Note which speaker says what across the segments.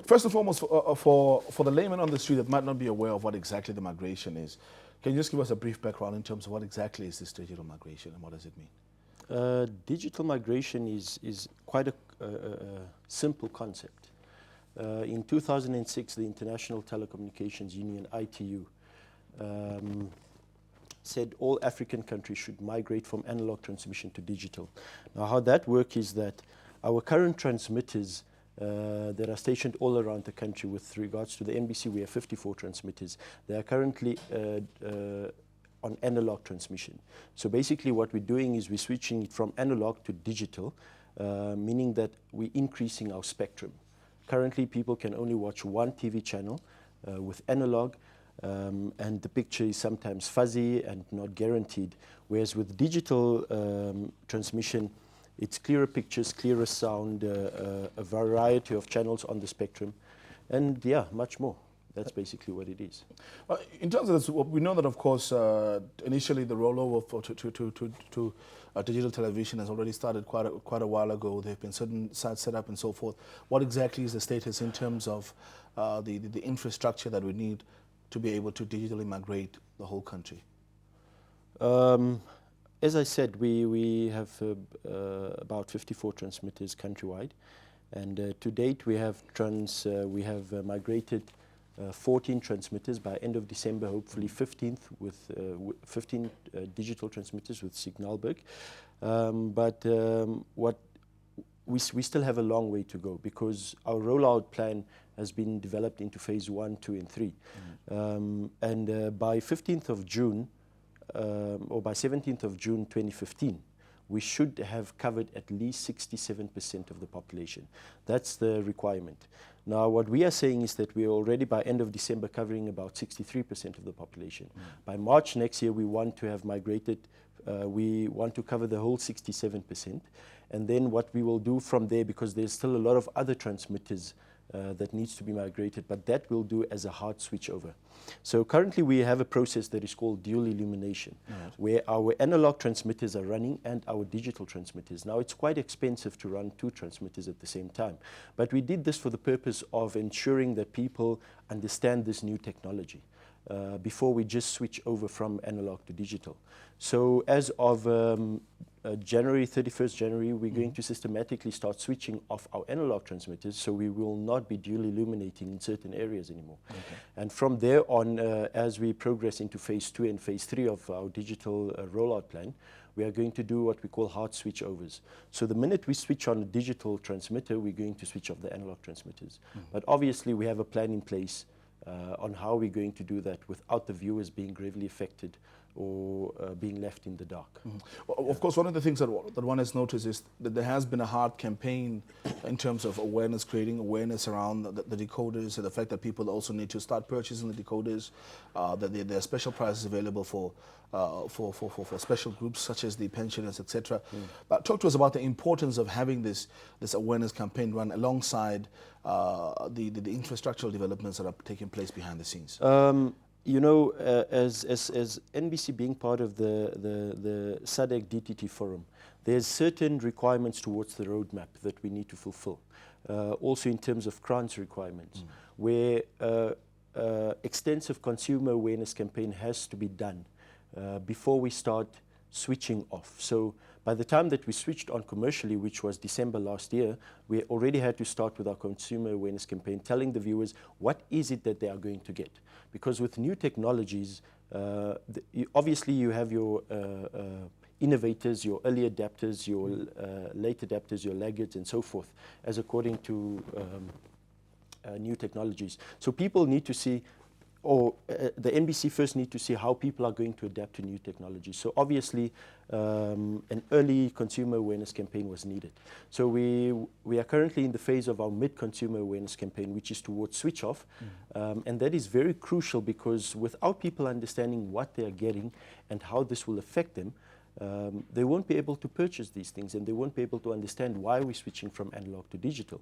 Speaker 1: First and foremost, for the layman on the street that might not be aware of what exactly the migration is, can you just give us a brief background in terms of what exactly is this digital migration and what does it mean?
Speaker 2: Digital migration is quite a simple concept. In 2006, the International Telecommunications Union, ITU, said all African countries should migrate from analog transmission to digital. Now, how that works is that our current transmitters that are stationed all around the country, with regards to the NBC, we have 54 transmitters. They are currently on analog transmission. So basically what we're doing is we're switching it from analog to digital, meaning that we're increasing our spectrum. Currently, people can only watch one TV channel with analog, and the picture is sometimes fuzzy and not guaranteed. Whereas with digital transmission, it's clearer pictures, clearer sound, a variety of channels on the spectrum, and yeah, much more. That's basically what it is.
Speaker 1: In terms of this, we know that, of course, initially the rollover to digital television has already started quite a while ago. There have been certain sites set up and so forth. What exactly is the status in terms of the infrastructure that we need to be able to digitally migrate the whole country?
Speaker 2: As I said, we have about 54 transmitters countrywide, and to date we have migrated 14 transmitters by end of December, hopefully 15th with 15 digital transmitters with Signalberg. What we still have a long way to go, because our rollout plan has been developed into phase 1, 2, and 3. By 15th of June, or by 17th of June 2015, we should have covered at least 67% of the population. That's the requirement. Now, what we are saying is that we are already by end of December covering about 63% of the population. By March next year, we want to have migrated, we want to cover the whole 67%. And then what we will do from there, because there's still a lot of other transmitters that needs to be migrated, but that we'll do as a hard switch over. So currently we have a process that is called dual illumination, where our analog transmitters are running and our digital transmitters. Now, it's quite expensive to run two transmitters at the same time, but we did this for the purpose of ensuring that people understand this new technology before we just switch over from analog to digital. So as of January 31st January, we're going to systematically start switching off our analog transmitters, so we will not be dual illuminating in certain areas anymore. And from there on, as we progress into phase 2 and phase 3 of our digital rollout plan, we are going to do what we call hard switch overs. So the minute we switch on a digital transmitter, we're going to switch off the analog transmitters. But obviously we have a plan in place on how we're going to do that without the viewers being gravely affected or being left in the dark.
Speaker 1: Well, of course, one of the things that one has noticed is that there has been a hard campaign in terms of awareness, creating awareness around the decoders, and the fact that people also need to start purchasing the decoders, that there are special prices available for special groups such as the pensioners, etc. But talk to us about the importance of having this awareness campaign run alongside the infrastructural developments that are taking place behind the scenes.
Speaker 2: You know, as NBC being part of the SADC DTT forum, there's certain requirements towards the roadmap that we need to fulfill. Also in terms of grants requirements, where extensive consumer awareness campaign has to be done before we start switching off. So by the time that we switched on commercially, which was December last year, we already had to start with our consumer awareness campaign, telling the viewers what is it that they are going to get. Because with new technologies, obviously you have your innovators, your early adapters, your late adapters, your laggards, and so forth, as according to new technologies. So people need to see, or the NBC first need to see how people are going to adapt to new technology. So obviously, an early consumer awareness campaign was needed. So we are currently in the phase of our mid-consumer awareness campaign, which is towards switch off. And that is very crucial, because without people understanding what they are getting and how this will affect them, they won't be able to purchase these things, and they won't be able to understand why we're switching from analog to digital.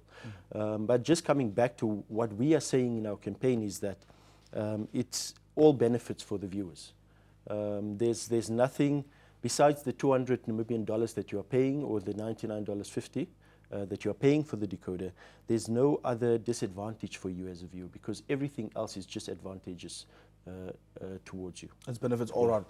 Speaker 2: But just coming back to what we are saying in our campaign is that it's all benefits for the viewers. There's nothing besides the 200 Namibian dollars that you are paying, or the $99.50. that you are paying for the decoder, there's no other disadvantage for you as a viewer because everything else is just advantageous towards you.
Speaker 1: It's benefits all around.